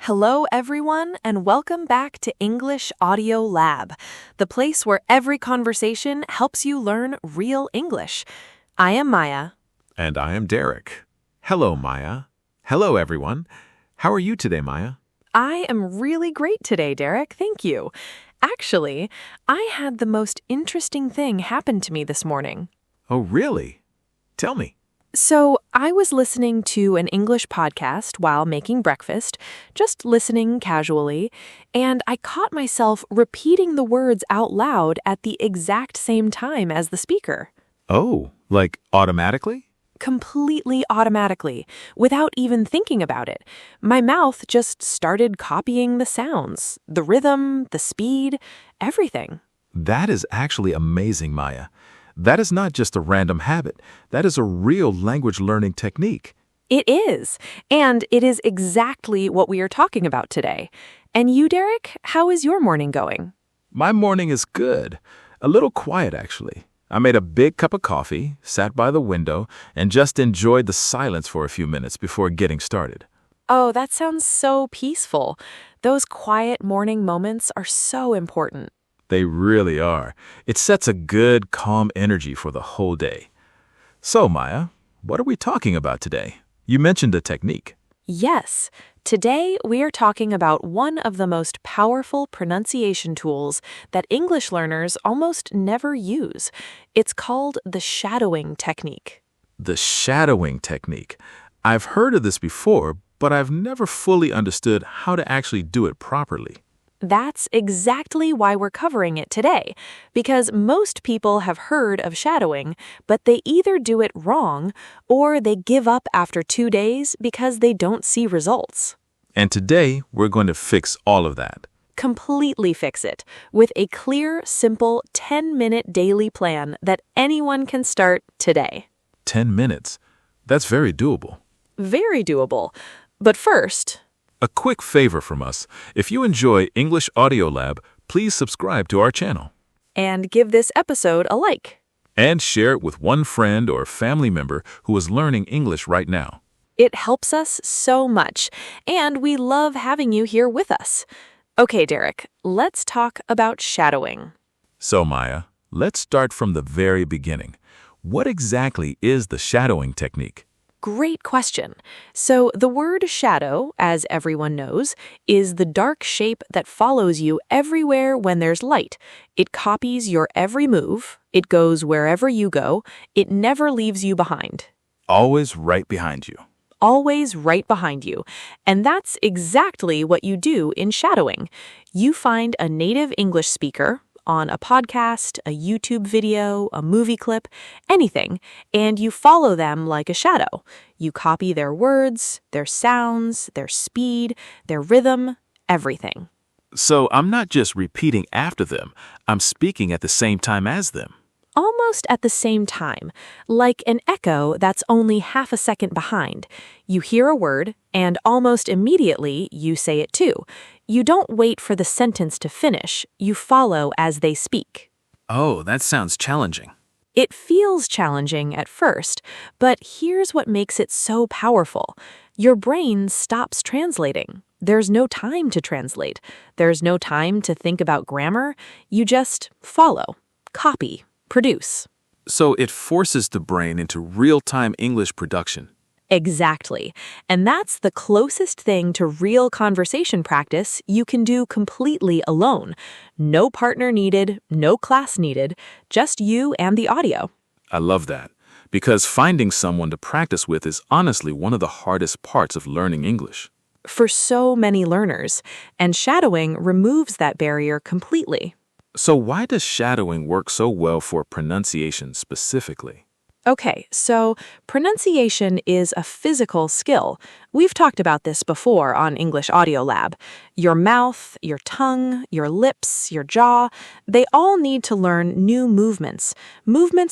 Hello, everyone, and welcome back to English Audio Lab, the place where every conversation helps you learn real English. I am Maya. And I am Derek. Hello, Maya. Hello, everyone. How are you today, Maya? I am really great today, Derek. Thank you. Actually, I had the most interesting thing happen to me this morning. Oh, really? Tell me. So, I was listening to an English podcast while making breakfast, just listening casually, and I caught myself repeating the words out loud at the exact same time as the speaker. Oh, like automatically? Completely automatically, without even thinking about it. My mouth just started copying the sounds, the rhythm, the speed, everything. That is actually amazing, Maya. That is not just a random habit. That is a real language learning technique. It is, and it is exactly what we are talking about today. And you, Derek, how is your morning going? My morning is good. A little quiet, actually. I made a big cup of coffee, sat by the window, and just enjoyed the silence for a few minutes before getting started. Oh, that sounds so peaceful. Those quiet morning moments are so important. They really are. It sets a good, calm energy for the whole day. So, Maya, what are we talking about today? You mentioned a technique. Yes, today we are talking about one of the most powerful pronunciation tools that English learners almost never use. It's called the shadowing technique. The shadowing technique. I've heard of this before, but I've never fully understood how to actually do it properly. That's exactly why we're covering it today, because most people have heard of shadowing, but they either do it wrong or they give up after 2 days because they don't see results. And today, we're going to fix all of that. Completely fix it with a clear, simple 10-minute daily plan that anyone can start today. 10 minutes. That's very doable. Very doable. But first, A quick favor from us. If you enjoy English Audio Lab, please subscribe to our channel. and give this episode a like. And share it with one friend or family member who is learning English right now. It helps us so much, and we love having you here with us. Okay, Derek, let's talk about shadowing. So, Maya, let's start from the very beginning. What exactly is the shadowing technique? Great question. So the word shadow, as everyone knows, is the dark shape that follows you everywhere when there's light. It copies your every move. It goes wherever you go. It never leaves you behind. Always right behind you. Always right behind you. And that's exactly what you do in shadowing. You find a native English speaker on a podcast, a YouTube video, a movie clip, anything, and you follow them like a shadow. You copy their words, their sounds, their speed, their rhythm, everything. So I'm not just repeating after them, I'm speaking at the same time as them. Almost at the same time, like an echo that's only half a second behind. You hear a word, and almost immediately you say it too. You don't wait for the sentence to finish, you follow as they speak. Oh, that sounds challenging. It feels challenging at first, but here's what makes it so powerful. Your brain stops translating. There's no time to translate. There's no time to think about grammar. You just follow, copy, produce. So it forces the brain into real-time English production. Exactly. And that's the closest thing to real conversation practice you can do completely alone. No partner needed, no class needed, just you and the audio. I love that, because finding someone to practice with is honestly one of the hardest parts of learning English. For so many learners, and shadowing removes that barrier completely. So why does shadowing work so well for pronunciation specifically? Okay, so pronunciation is a physical skill. We've talked about this before on English Audio Lab. Your mouth, your tongue, your lips, your jaw, they all need to learn new movements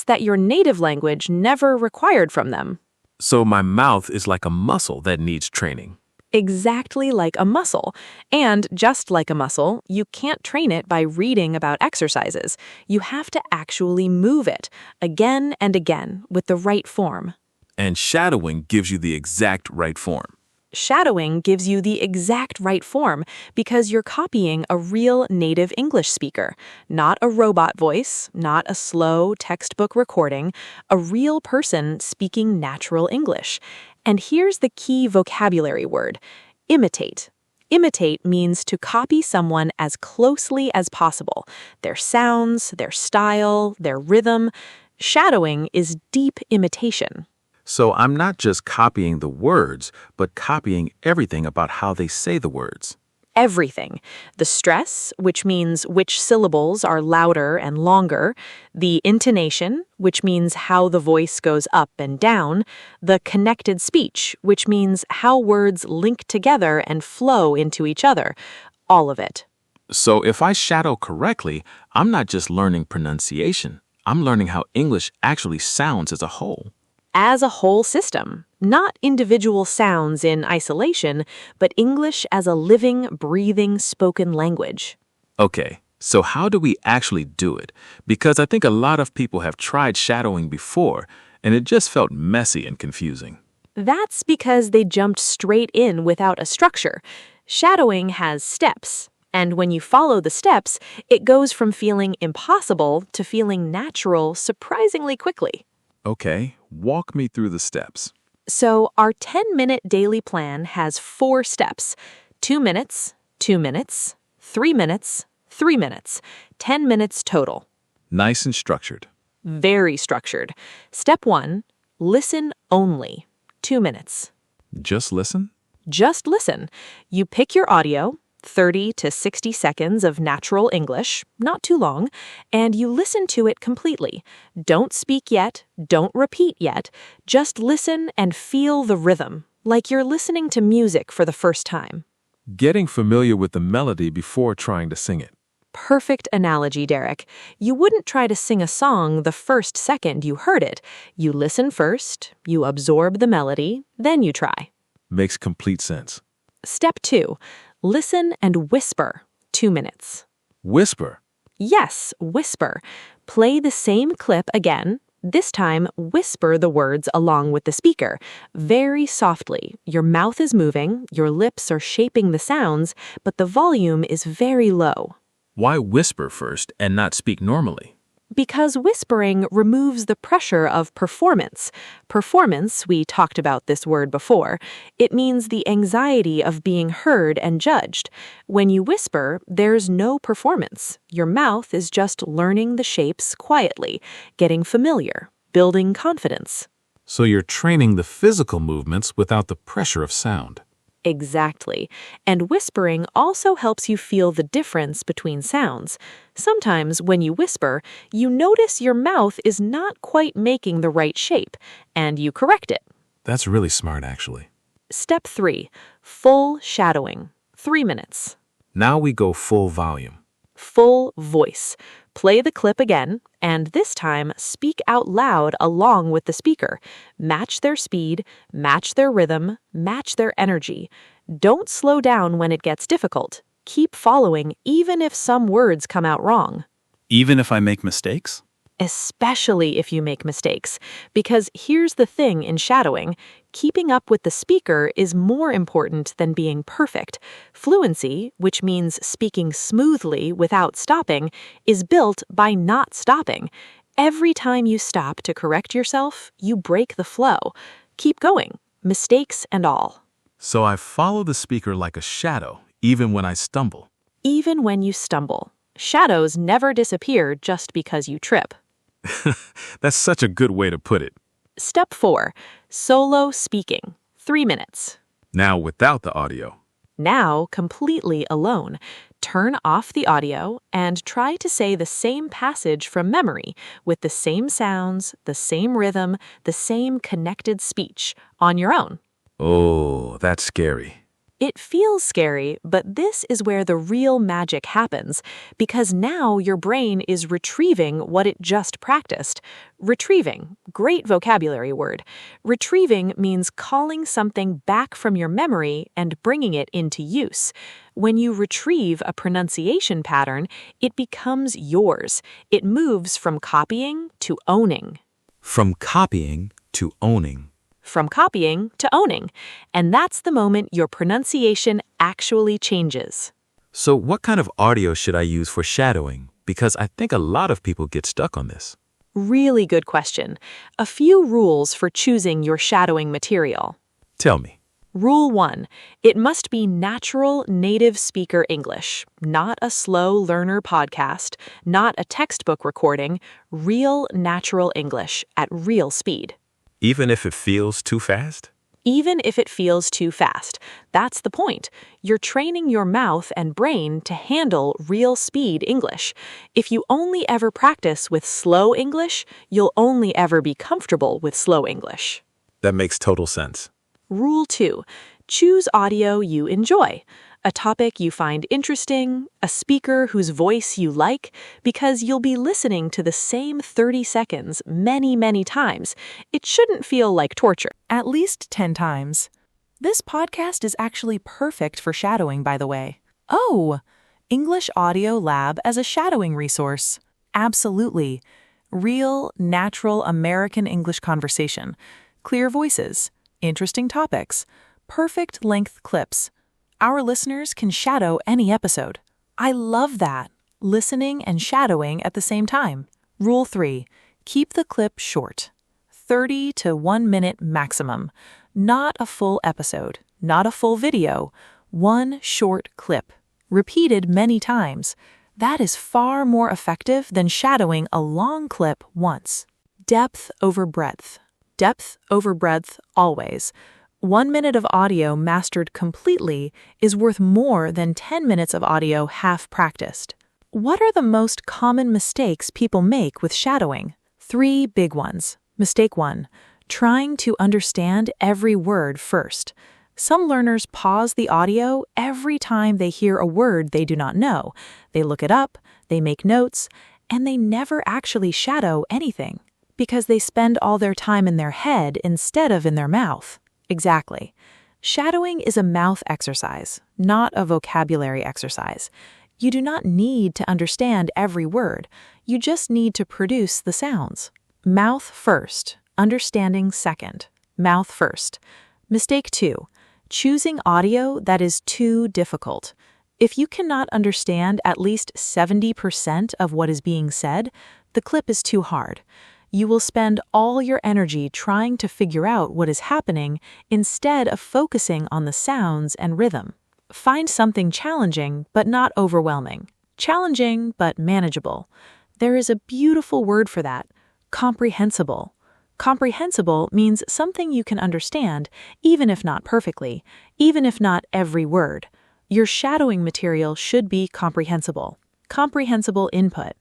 that your native language never required from them. So my mouth is like a muscle that needs training. Exactly like a muscle. And just like a muscle, you can't train it by reading about exercises. You have to actually move it again and again with the right form. And shadowing gives you the exact right form. Shadowing gives you the exact right form because you're copying a real native English speaker, not a robot voice, not a slow textbook recording, a real person speaking natural English. And here's the key vocabulary word: imitate. Imitate means to copy someone as closely as possible, their sounds, their style, their rhythm. Shadowing is deep imitation. So I'm not just copying the words, but copying everything about how they say the words. Everything. The stress, which means which syllables are louder and longer, the intonation, which means how the voice goes up and down, the connected speech, which means how words link together and flow into each other, all of it. So if I shadow correctly, I'm not just learning pronunciation. I'm learning how English actually sounds as a whole. As a whole system, not individual sounds in isolation, but English as a living, breathing, spoken language. Okay, so how do we actually do it? Because I think a lot of people have tried shadowing before, and it just felt messy and confusing. That's because they jumped straight in without a structure. Shadowing has steps, and when you follow the steps, it goes from feeling impossible to feeling natural surprisingly quickly. Okay, walk me through the steps. So our 10-minute daily plan has 4 steps: 2 minutes, 2 minutes, 3 minutes, 3 minutes, 10 minutes total. Nice and structured. Very structured. Step 1, listen only. 2 minutes. Just listen? Just listen. You pick your audio, 30 to 60 seconds of natural English, not too long, and you listen to it completely. Don't speak yet, don't repeat yet, just listen and feel the rhythm, like you're listening to music for the first time. Getting familiar with the melody before trying to sing it. Perfect analogy, Derek. You wouldn't try to sing a song the first second you heard it. You listen first, you absorb the melody, then you try. Makes complete sense. Step 2, listen and whisper. 2 minutes. Whisper. Yes, whisper. Play the same clip again. This time, whisper the words along with the speaker. Very softly. Your mouth is moving, your lips are shaping the sounds, but the volume is very low. Why whisper first and not speak normally? Because whispering removes the pressure of performance. Performance, we talked about this word before, it means the anxiety of being heard and judged. When you whisper, there's no performance. Your mouth is just learning the shapes quietly, getting familiar, building confidence. So you're training the physical movements without the pressure of sound. Exactly. And whispering also helps you feel the difference between sounds. Sometimes when you whisper, you notice your mouth is not quite making the right shape, and you correct it. That's really smart, actually. Step 3, full shadowing. 3 minutes. Now we go full volume. Full voice. Play the clip again, and this time speak out loud along with the speaker. Match their speed, match their rhythm, match their energy. Don't slow down when it gets difficult. Keep following even if some words come out wrong. Even if I make mistakes? Especially if you make mistakes. Because here's the thing in shadowing, keeping up with the speaker is more important than being perfect. Fluency, which means speaking smoothly without stopping, is built by not stopping. Every time you stop to correct yourself, you break the flow. Keep going, mistakes and all. So I follow the speaker like a shadow, even when I stumble. Even when you stumble. Shadows never disappear just because you trip. That's such a good way to put it. Step 4, solo speaking. 3 minutes. Now without the audio. Now completely alone. Turn off the audio and try to say the same passage from memory with the same sounds, the same rhythm, the same connected speech on your own. Oh, that's scary. It feels scary, but this is where the real magic happens, because now your brain is retrieving what it just practiced. Retrieving, great vocabulary word. Retrieving means calling something back from your memory and bringing it into use. When you retrieve a pronunciation pattern, it becomes yours. It moves from copying to owning. From copying to owning. from copying to owning. And that's the moment your pronunciation actually changes. So what kind of audio should I use for shadowing? Because I think a lot of people get stuck on this. Really good question. A few rules for choosing your shadowing material. Tell me. Rule 1. It must be natural native speaker English, not a slow learner podcast, not a textbook recording, real natural English at real speed. Even if it feels too fast? Even if it feels too fast. That's the point. You're training your mouth and brain to handle real speed English. If you only ever practice with slow English, you'll only ever be comfortable with slow English. That makes total sense. Rule 2. Choose audio you enjoy. A topic you find interesting, a speaker whose voice you like, because you'll be listening to the same 30 seconds many, many times. It shouldn't feel like torture. At least 10 times. This podcast is actually perfect for shadowing, by the way. Oh, English Audio Lab as a shadowing resource. Absolutely. Real, natural American English conversation. Clear voices. Interesting topics. Perfect length clips. Our listeners can shadow any episode. I love that. Listening and shadowing at the same time. Rule 3. Keep the clip short. 30 to 1 minute maximum. Not a full episode. Not a full video. One short clip. Repeated many times. That is far more effective than shadowing a long clip once. Depth over breadth. Depth over breadth always. 1 minute of audio mastered completely is worth more than 10 minutes of audio half practiced. What are the most common mistakes people make with shadowing? 3 big ones. Mistake 1. Trying to understand every word first. Some learners pause the audio every time they hear a word they do not know. They look it up, they make notes, and they never actually shadow anything, because they spend all their time in their head instead of in their mouth. Exactly. Shadowing is a mouth exercise, not a vocabulary exercise. You do not need to understand every word. You just need to produce the sounds. Mouth first, understanding second. Mouth first. Mistake 2. Choosing audio that is too difficult. If you cannot understand at least 70% of what is being said, the clip is too hard. You will spend all your energy trying to figure out what is happening instead of focusing on the sounds and rhythm. Find something challenging but not overwhelming. Challenging but manageable. There is a beautiful word for that. Comprehensible. Comprehensible means something you can understand, even if not perfectly, even if not every word. Your shadowing material should be comprehensible. Comprehensible input.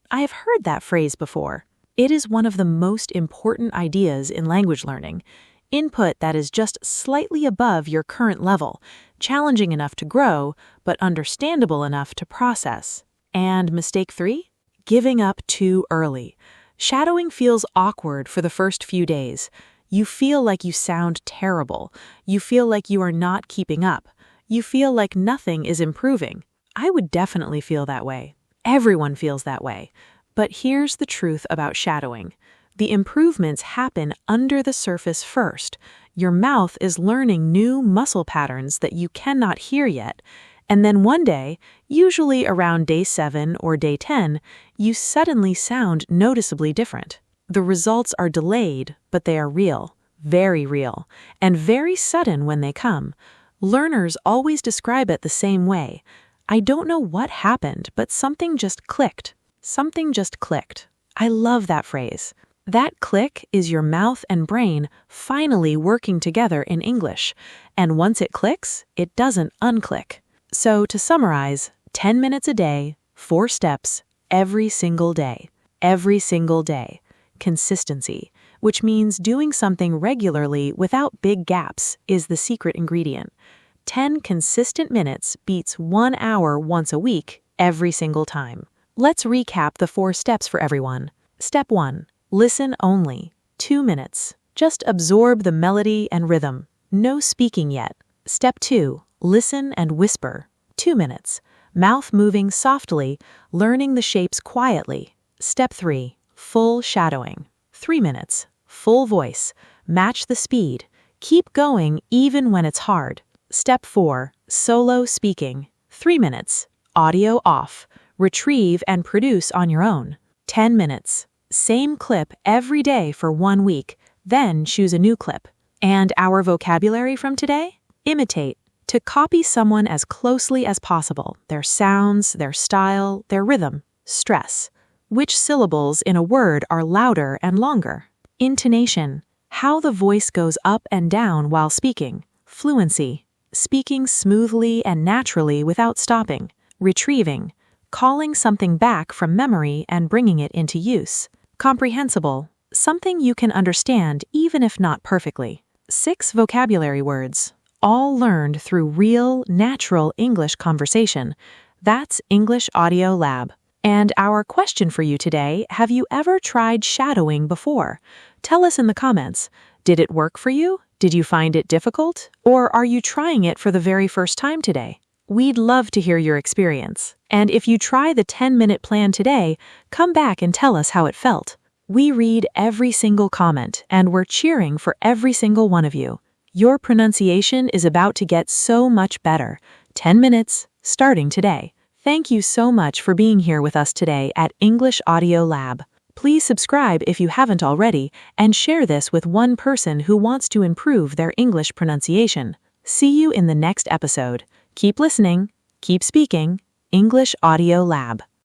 I have heard that phrase before. It is one of the most important ideas in language learning. Input that is just slightly above your current level, challenging enough to grow, but understandable enough to process. And mistake 3? Giving up too early. Shadowing feels awkward for the first few days. You feel like you sound terrible. You feel like you are not keeping up. You feel like nothing is improving. I would definitely feel that way. Everyone feels that way. But here's the truth about shadowing. The improvements happen under the surface first. Your mouth is learning new muscle patterns that you cannot hear yet. And then one day, usually around day 7 or day 10, you suddenly sound noticeably different. The results are delayed, but they are real, very real, and very sudden when they come. Learners always describe it the same way. I don't know what happened, but something just clicked. Something just clicked. I love that phrase. That click is your mouth and brain finally working together in English. And once it clicks, it doesn't unclick. So to summarize, 10 minutes a day, 4 steps, every single day. Every single day. Consistency, which means doing something regularly without big gaps, is the secret ingredient. 10 consistent minutes beats 1 hour once a week, every single time. Let's recap the 4 steps for everyone. Step 1. Listen only. 2 minutes. Just absorb the melody and rhythm. No speaking yet. Step 2. Listen and whisper. 2 minutes. Mouth moving softly, learning the shapes quietly. Step 3. Full shadowing. 3 minutes. Full voice. Match the speed. Keep going even when it's hard. Step 4. Solo speaking. 3 minutes. Audio off. Retrieve and produce on your own. 10 minutes. Same clip every day for 1 week, then choose a new clip. And our vocabulary from today? Imitate. To copy someone as closely as possible, their sounds, their style, their rhythm. Stress. Which syllables in a word are louder and longer? Intonation. How the voice goes up and down while speaking. Fluency. Speaking smoothly and naturally without stopping. Retrieving. Calling something back from memory and bringing it into use. Comprehensible. Something you can understand even if not perfectly. 6 vocabulary words, all learned through real, natural English conversation. That's English Audio Lab. And our question for you today, have you ever tried shadowing before? Tell us in the comments. Did it work for you? Did you find it difficult? Or are you trying it for the very first time today? We'd love to hear your experience. And if you try the 10-minute plan today, come back and tell us how it felt. We read every single comment, and we're cheering for every single one of you. Your pronunciation is about to get so much better. 10 minutes, starting today. Thank you so much for being here with us today at English Audio Lab. Please subscribe if you haven't already, and share this with one person who wants to improve their English pronunciation. See you in the next episode. Keep listening, keep speaking. English Audio Lab.